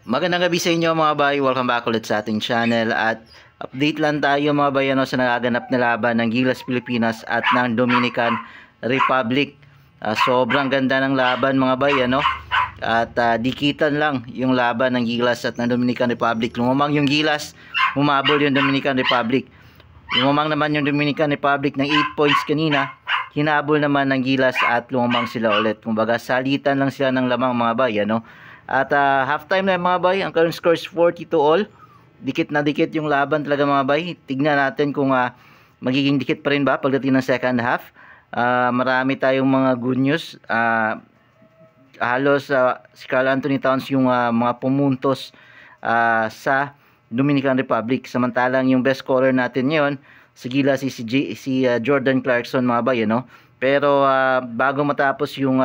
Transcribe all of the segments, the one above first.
Magandang gabi sa inyo mga bay, welcome back ulit sa ating channel at update lang tayo mga bay sa nagaganap na laban ng Gilas Pilipinas at ng Dominican Republic. Sobrang ganda ng laban mga bay at dikitan lang yung laban ng Gilas at ng Dominican Republic. Lumamang yung Gilas, humabol yung Dominican Republic. Lumamang naman yung Dominican Republic ng 8 points kanina, hinabol naman ng Gilas at lumamang sila ulit. Kumbaga salitan lang sila ng lamang mga bay At halftime na mga bay, ang current score is 40-all. Dikit na dikit yung laban talaga mga bay. Tignan natin kung magiging dikit pa rin ba pagdating ng second half. Marami tayong mga good news. Halos si Karl Anthony Towns yung mga pumuntos sa Dominican Republic. Samantalang yung best scorer natin ngayon sa Gilas si Jordan Clarkson mga bay Pero bago matapos yung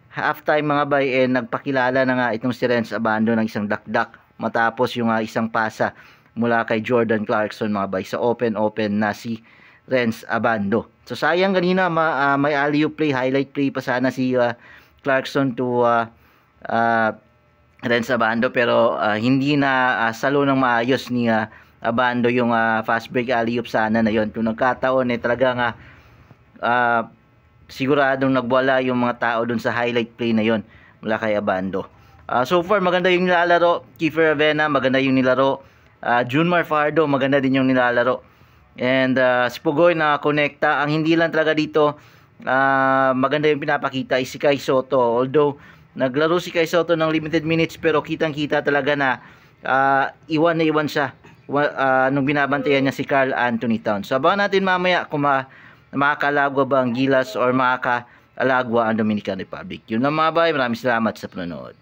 halftime mga bay, nagpakilala na nga itong si Renz Abando ng isang dakdak matapos yung isang pasa mula kay Jordan Clarkson mga bay sa open na si Renz Abando. So sayang kanina may alley-oop play, highlight play pa sana si Clarkson to Renz Abando, pero hindi na salo ng maayos ni Abando yung fast break alley-oop sana na yon. Kung nagkataon talagang siguradong nagwala yung mga tao dun sa highlight play na yon mula kay Abando. So far maganda yung nilalaro. Kiefer Avena maganda yung nilaro. Junmar Fajardo maganda din yung nilalaro. And si Pugoy na konekta. Ang hindi lang talaga dito maganda yung pinapakita is si Kai Soto. Although naglaro si Kai Soto ng limited minutes, pero kitang kita talaga na iwan na iwan siya nung binabantayan niya si Karl Anthony Towns. So abangan natin mamaya kung makakalagwa ba ang Gilas or makakalagwa ang Dominican Republic. Yun lang mga bay, maraming salamat sa panonood.